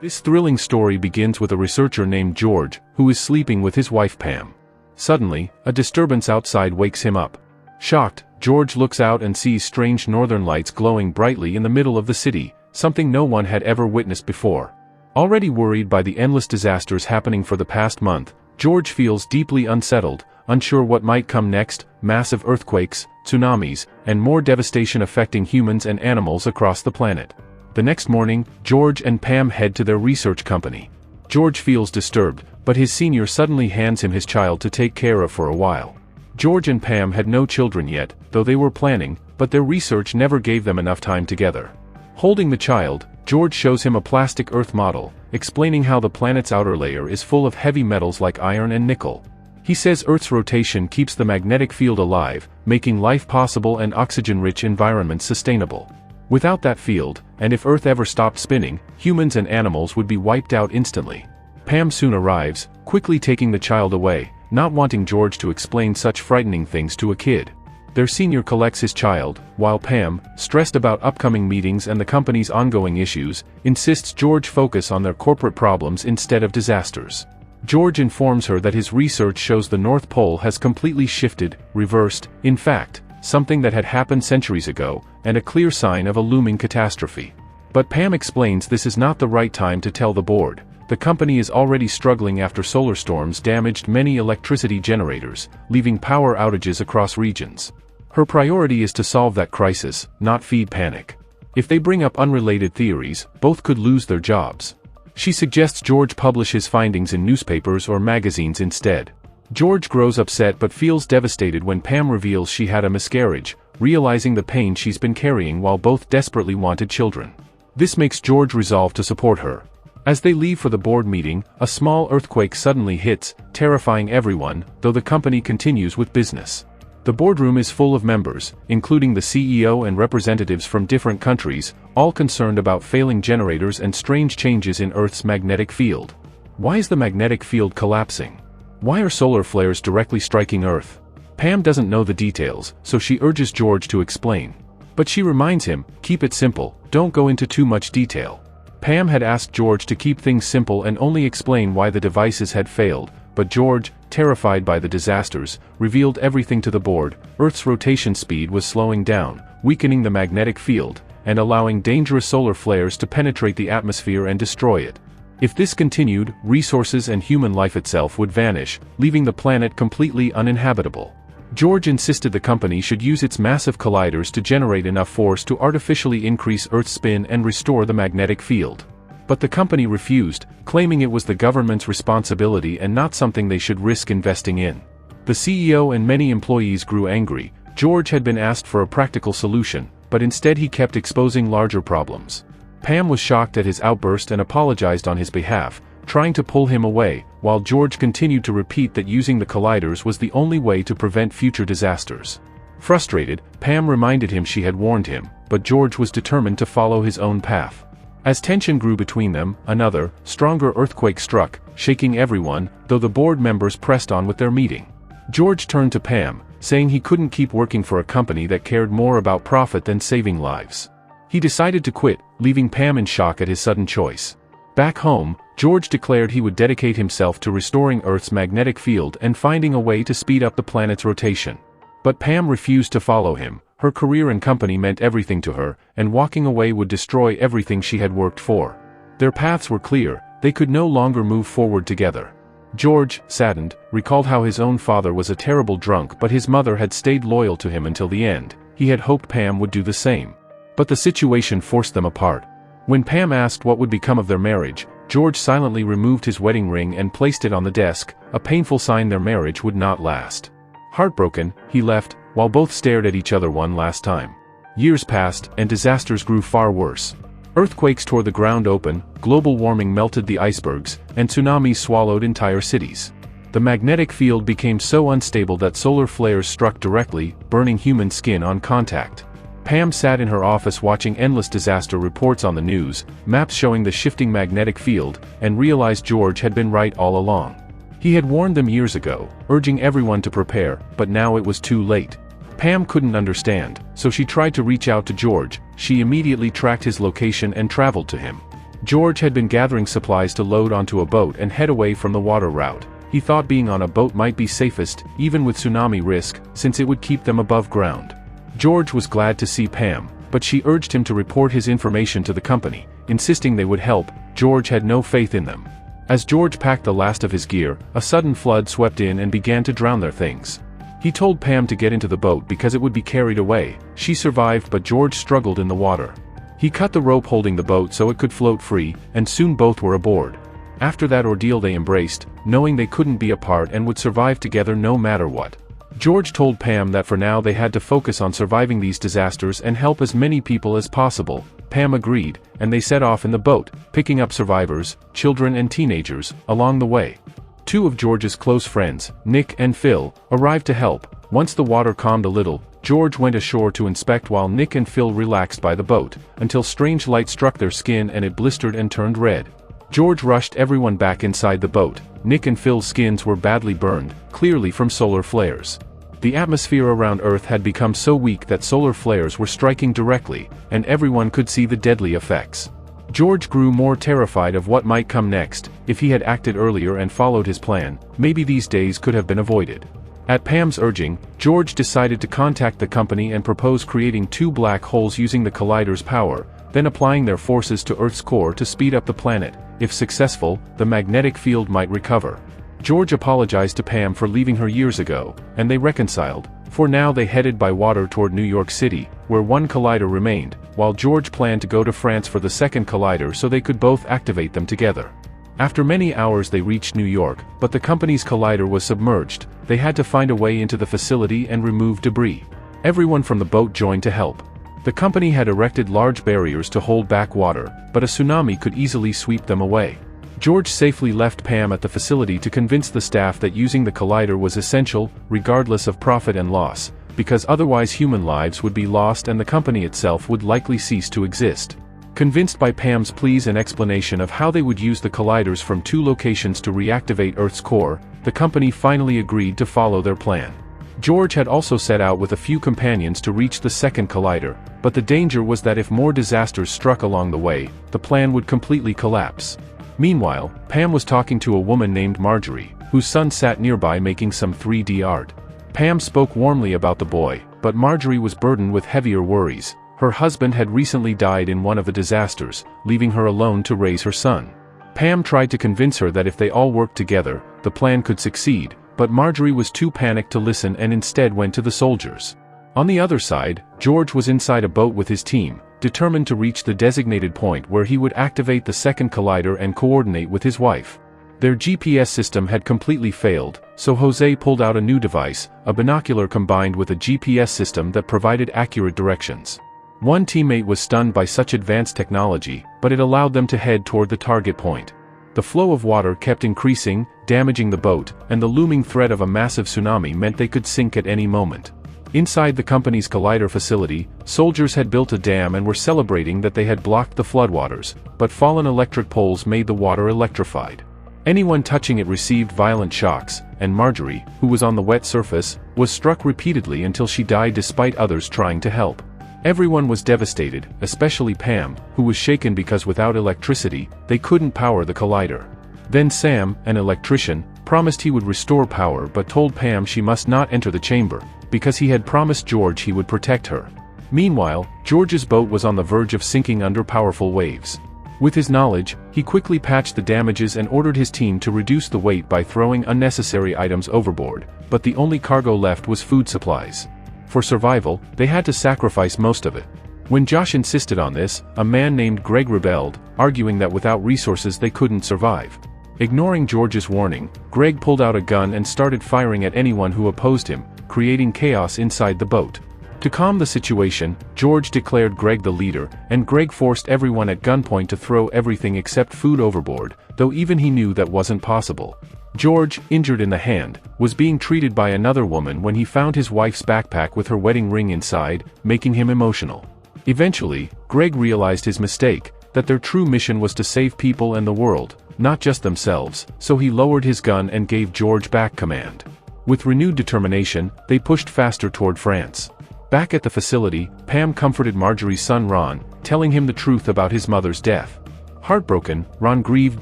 This thrilling story begins with a researcher named George, who is sleeping with his wife Pam. Suddenly, a disturbance outside wakes him up. Shocked, George looks out and sees strange northern lights glowing brightly in the middle of the city, something no one had ever witnessed before. Already worried by the endless disasters happening for the past month, George feels deeply unsettled, unsure what might come next: massive earthquakes, tsunamis, and more devastation affecting humans and animals across the planet. The next morning, George and Pam head to their research company. George feels disturbed, but his senior suddenly hands him his child to take care of for a while. George and Pam had no children yet, though they were planning, but their research never gave them enough time together. Holding the child, George shows him a plastic Earth model, explaining how the planet's outer layer is full of heavy metals like iron and nickel. He says Earth's rotation keeps the magnetic field alive, making life possible and oxygen-rich environments sustainable. Without that field, and if Earth ever stopped spinning, humans and animals would be wiped out instantly. Pam soon arrives, quickly taking the child away, not wanting George to explain such frightening things to a kid. Their senior collects his child, while Pam, stressed about upcoming meetings and the company's ongoing issues, insists George focus on their corporate problems instead of disasters. George informs her that his research shows the North Pole has completely shifted, reversed, in fact, something that had happened centuries ago, and a clear sign of a looming catastrophe. But Pam explains this is not the right time to tell the board. The company is already struggling after solar storms damaged many electricity generators, leaving power outages across regions. Her priority is to solve that crisis, not feed panic. If they bring up unrelated theories, both could lose their jobs. She suggests George publish his findings in newspapers or magazines instead. George grows upset but feels devastated when Pam reveals she had a miscarriage, realizing the pain she's been carrying while both desperately wanted children. This makes George resolve to support her. As they leave for the board meeting, a small earthquake suddenly hits, terrifying everyone, though the company continues with business. The boardroom is full of members, including the CEO and representatives from different countries, all concerned about failing generators and strange changes in Earth's magnetic field. Why is the magnetic field collapsing? Why are solar flares directly striking Earth? Pam doesn't know the details, so she urges George to explain. But she reminds him, keep it simple, don't go into too much detail. Pam had asked George to keep things simple and only explain why the devices had failed, but George, terrified by the disasters, revealed everything to the board. Earth's rotation speed was slowing down, weakening the magnetic field, and allowing dangerous solar flares to penetrate the atmosphere and destroy it. If this continued, resources and human life itself would vanish, leaving the planet completely uninhabitable. George insisted the company should use its massive colliders to generate enough force to artificially increase Earth's spin and restore the magnetic field. But the company refused, claiming it was the government's responsibility and not something they should risk investing in. The CEO and many employees grew angry. George had been asked for a practical solution, but instead he kept exposing larger problems. Pam was shocked at his outburst and apologized on his behalf, trying to pull him away, while George continued to repeat that using the colliders was the only way to prevent future disasters. Frustrated, Pam reminded him she had warned him, but George was determined to follow his own path. As tension grew between them, another, stronger earthquake struck, shaking everyone, though the board members pressed on with their meeting. George turned to Pam, saying he couldn't keep working for a company that cared more about profit than saving lives. He decided to quit, leaving Pam in shock at his sudden choice. Back home, George declared he would dedicate himself to restoring Earth's magnetic field and finding a way to speed up the planet's rotation. But Pam refused to follow him. Her career and company meant everything to her, and walking away would destroy everything she had worked for. Their paths were clear, they could no longer move forward together. George, saddened, recalled how his own father was a terrible drunk but his mother had stayed loyal to him until the end. He had hoped Pam would do the same. But the situation forced them apart. When Pam asked what would become of their marriage, George silently removed his wedding ring and placed it on the desk, a painful sign their marriage would not last. Heartbroken, he left, while both stared at each other one last time. Years passed, and disasters grew far worse. Earthquakes tore the ground open, global warming melted the icebergs, and tsunamis swallowed entire cities. The magnetic field became so unstable that solar flares struck directly, burning human skin on contact. Pam sat in her office watching endless disaster reports on the news, maps showing the shifting magnetic field, and realized George had been right all along. He had warned them years ago, urging everyone to prepare, but now it was too late. Pam couldn't understand, so she tried to reach out to George. She immediately tracked his location and traveled to him. George had been gathering supplies to load onto a boat and head away from the water route. He thought being on a boat might be safest, even with tsunami risk, since it would keep them above ground. George was glad to see Pam, but she urged him to report his information to the company, insisting they would help. George had no faith in them. As George packed the last of his gear, a sudden flood swept in and began to drown their things. He told Pam to get into the boat because it would be carried away. She survived, but George struggled in the water. He cut the rope holding the boat so it could float free, and soon both were aboard. After that ordeal they embraced, knowing they couldn't be apart and would survive together no matter what. George told Pam that for now they had to focus on surviving these disasters and help as many people as possible. Pam agreed, and they set off in the boat, picking up survivors, children and teenagers, along the way. Two of George's close friends, Nick and Phil, arrived to help. Once the water calmed a little, George went ashore to inspect while Nick and Phil relaxed by the boat, until strange light struck their skin and it blistered and turned red. George rushed everyone back inside the boat. Nick and Phil's skins were badly burned, clearly from solar flares. The atmosphere around Earth had become so weak that solar flares were striking directly, and everyone could see the deadly effects. George grew more terrified of what might come next. If he had acted earlier and followed his plan, maybe these days could have been avoided. At Pam's urging, George decided to contact the company and propose creating two black holes using the collider's power, then applying their forces to Earth's core to speed up the planet. If successful, the magnetic field might recover. George apologized to Pam for leaving her years ago, and they reconciled. For now they headed by water toward New York City, where one collider remained, while George planned to go to France for the second collider so they could both activate them together. After many hours they reached New York, but the company's collider was submerged. They had to find a way into the facility and remove debris. Everyone from the boat joined to help. The company had erected large barriers to hold back water, but a tsunami could easily sweep them away. George safely left Pam at the facility to convince the staff that using the collider was essential, regardless of profit and loss, because otherwise human lives would be lost and the company itself would likely cease to exist. Convinced by Pam's pleas and explanation of how they would use the colliders from two locations to reactivate Earth's core, the company finally agreed to follow their plan. George had also set out with a few companions to reach the second collider, but the danger was that if more disasters struck along the way, the plan would completely collapse. Meanwhile, Pam was talking to a woman named Marjorie, whose son sat nearby making some 3D art. Pam spoke warmly about the boy, but Marjorie was burdened with heavier worries. Her husband had recently died in one of the disasters, leaving her alone to raise her son. Pam tried to convince her that if they all worked together, the plan could succeed, but Marjorie was too panicked to listen and instead went to the soldiers. On the other side, George was inside a boat with his team, determined to reach the designated point where he would activate the second collider and coordinate with his wife. Their GPS system had completely failed, so Jose pulled out a new device, a binocular combined with a GPS system that provided accurate directions. One teammate was stunned by such advanced technology, but it allowed them to head toward the target point. The flow of water kept increasing, damaging the boat, and the looming threat of a massive tsunami meant they could sink at any moment. Inside the company's collider facility, soldiers had built a dam and were celebrating that they had blocked the floodwaters, but fallen electric poles made the water electrified. Anyone touching it received violent shocks, and Marjorie, who was on the wet surface, was struck repeatedly until she died despite others trying to help. Everyone was devastated, especially Pam, who was shaken because without electricity, they couldn't power the collider. Then Sam, an electrician, promised he would restore power but told Pam she must not enter the chamber, because he had promised George he would protect her. Meanwhile, George's boat was on the verge of sinking under powerful waves. With his knowledge, he quickly patched the damages and ordered his team to reduce the weight by throwing unnecessary items overboard, but the only cargo left was food supplies. For survival, they had to sacrifice most of it. When Josh insisted on this, a man named Greg rebelled, arguing that without resources they couldn't survive. Ignoring George's warning, Greg pulled out a gun and started firing at anyone who opposed him, creating chaos inside the boat. To calm the situation, George declared Greg the leader, and Greg forced everyone at gunpoint to throw everything except food overboard, though even he knew that wasn't possible. George, injured in the hand, was being treated by another woman when he found his wife's backpack with her wedding ring inside, making him emotional. Eventually, Greg realized his mistake, that their true mission was to save people and the world, not just themselves, so he lowered his gun and gave George back command. With renewed determination, they pushed faster toward France. Back at the facility, Pam comforted Marjorie's son Ron, telling him the truth about his mother's death. Heartbroken, Ron grieved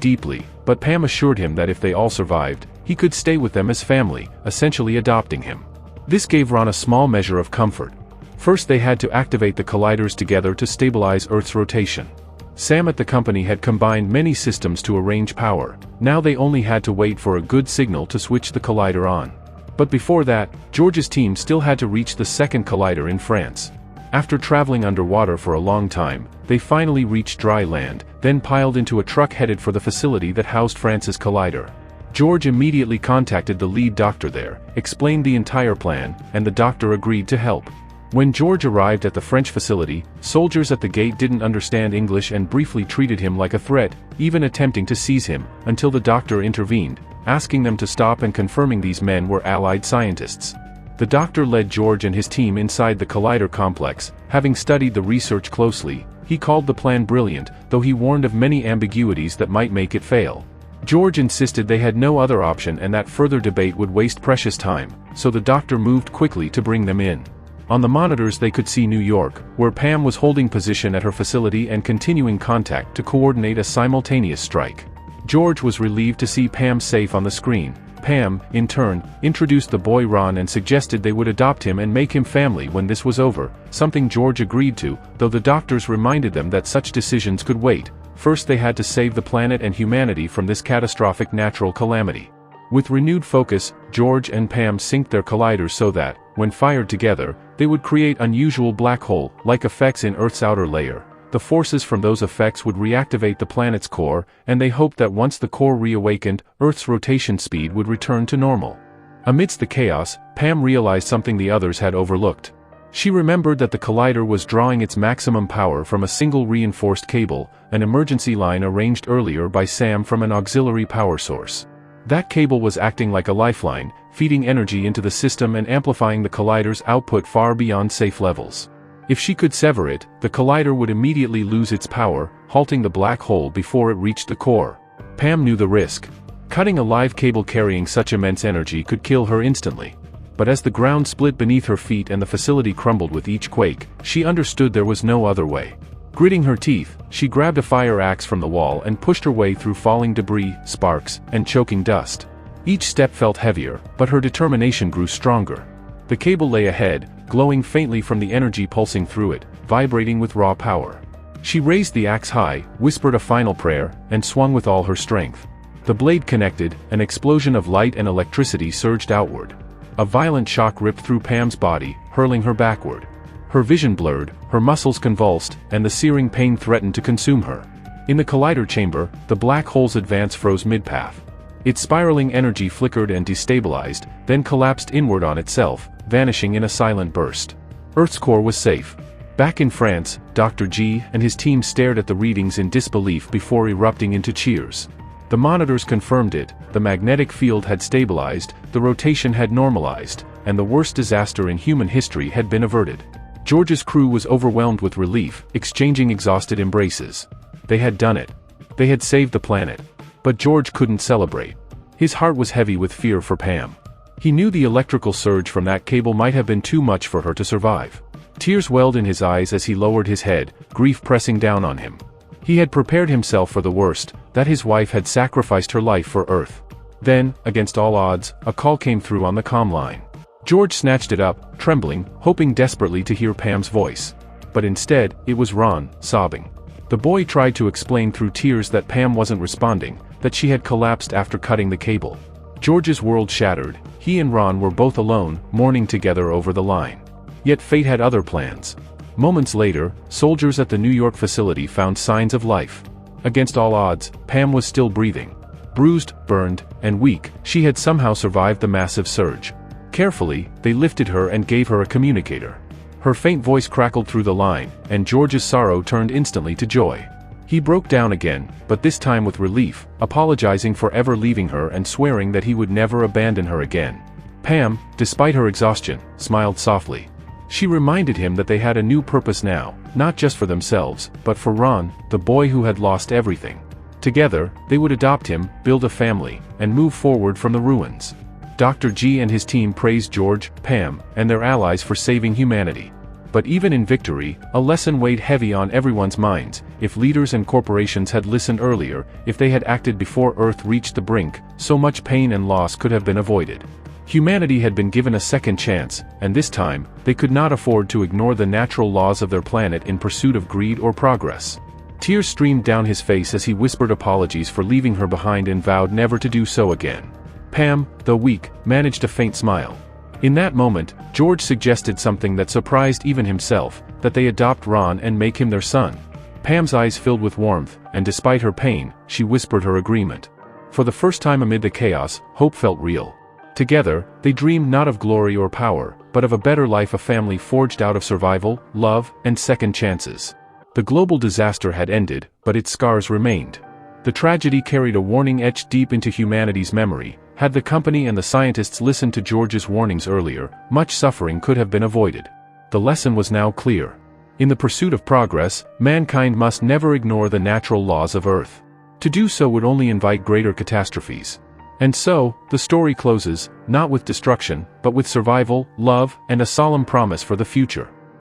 deeply, but Pam assured him that if they all survived, he could stay with them as family, essentially adopting him. This gave Ron a small measure of comfort. First they had to activate the colliders together to stabilize Earth's rotation. Sam at the company had combined many systems to arrange power. Now they only had to wait for a good signal to switch the collider on. But before that, George's team still had to reach the second collider in France. After traveling underwater for a long time, they finally reached dry land, then piled into a truck headed for the facility that housed France's collider. George immediately contacted the lead doctor there, explained the entire plan, and the doctor agreed to help. When George arrived at the French facility, soldiers at the gate didn't understand English and briefly treated him like a threat, even attempting to seize him, until the doctor intervened, asking them to stop and confirming these men were Allied scientists. The doctor led George and his team inside the collider complex. Having studied the research closely, he called the plan brilliant, though he warned of many ambiguities that might make it fail. George insisted they had no other option and that further debate would waste precious time, so the doctor moved quickly to bring them in. On the monitors they could see New York, where Pam was holding position at her facility and continuing contact to coordinate a simultaneous strike. George was relieved to see Pam safe on the screen. Pam, in turn, introduced the boy Ron and suggested they would adopt him and make him family when this was over, something George agreed to, though the doctors reminded them that such decisions could wait. First they had to save the planet and humanity from this catastrophic natural calamity. With renewed focus, George and Pam synced their colliders so that, when fired together, they would create unusual black hole-like effects in Earth's outer layer. The forces from those effects would reactivate the planet's core, and they hoped that once the core reawakened, Earth's rotation speed would return to normal. Amidst the chaos, Pam realized something the others had overlooked. She remembered that the collider was drawing its maximum power from a single reinforced cable, an emergency line arranged earlier by Sam from an auxiliary power source. That cable was acting like a lifeline, feeding energy into the system and amplifying the collider's output far beyond safe levels. If she could sever it, the collider would immediately lose its power, halting the black hole before it reached the core. Pam knew the risk. Cutting a live cable carrying such immense energy could kill her instantly. But as the ground split beneath her feet and the facility crumbled with each quake, she understood there was no other way. Gritting her teeth, she grabbed a fire axe from the wall and pushed her way through falling debris, sparks, and choking dust. Each step felt heavier, but her determination grew stronger. The cable lay ahead, glowing faintly from the energy pulsing through it, vibrating with raw power. She raised the axe high, whispered a final prayer, and swung with all her strength. The blade connected, an explosion of light and electricity surged outward. A violent shock ripped through Pam's body, hurling her backward. Her vision blurred, her muscles convulsed, and the searing pain threatened to consume her. In the collider chamber, the black hole's advance froze mid-path. Its spiraling energy flickered and destabilized, then collapsed inward on itself, vanishing in a silent burst. Earth's core was safe. Back in France, Dr. G and his team stared at the readings in disbelief before erupting into cheers. The monitors confirmed it, the magnetic field had stabilized, the rotation had normalized, and the worst disaster in human history had been averted. George's crew was overwhelmed with relief, exchanging exhausted embraces. They had done it. They had saved the planet. But George couldn't celebrate. His heart was heavy with fear for Pam. He knew the electrical surge from that cable might have been too much for her to survive. Tears welled in his eyes as he lowered his head, grief pressing down on him. He had prepared himself for the worst, that his wife had sacrificed her life for Earth. Then, against all odds, a call came through on the comm line. George snatched it up, trembling, hoping desperately to hear Pam's voice. But instead, it was Ron, sobbing. The boy tried to explain through tears that Pam wasn't responding, that she had collapsed after cutting the cable. George's world shattered. He and Ron were both alone, mourning together over the line. Yet fate had other plans. Moments later, soldiers at the New York facility found signs of life. Against all odds, Pam was still breathing. Bruised, burned, and weak, she had somehow survived the massive surge. Carefully, they lifted her and gave her a communicator. Her faint voice crackled through the line, and George's sorrow turned instantly to joy. He broke down again, but this time with relief, apologizing for ever leaving her and swearing that he would never abandon her again. Pam, despite her exhaustion, smiled softly. She reminded him that they had a new purpose now, not just for themselves, but for Ron, the boy who had lost everything. Together, they would adopt him, build a family, and move forward from the ruins. Dr. G and his team praised George, Pam, and their allies for saving humanity. But even in victory, a lesson weighed heavy on everyone's minds. If leaders and corporations had listened earlier, if they had acted before Earth reached the brink, so much pain and loss could have been avoided. Humanity had been given a second chance, and this time, they could not afford to ignore the natural laws of their planet in pursuit of greed or progress. Tears streamed down his face as he whispered apologies for leaving her behind and vowed never to do so again. Pam, though weak, managed a faint smile. In that moment, George suggested something that surprised even himself, that they adopt Ron and make him their son. Pam's eyes filled with warmth, and despite her pain, she whispered her agreement. For the first time amid the chaos, hope felt real. Together, they dreamed not of glory or power, but of a better life, a family forged out of survival, love, and second chances. The global disaster had ended, but its scars remained. The tragedy carried a warning etched deep into humanity's memory. Had the company and the scientists listened to George's warnings earlier, much suffering could have been avoided. The lesson was now clear. In the pursuit of progress, mankind must never ignore the natural laws of Earth. To do so would only invite greater catastrophes. And so, the story closes, not with destruction, but with survival, love, and a solemn promise for the future.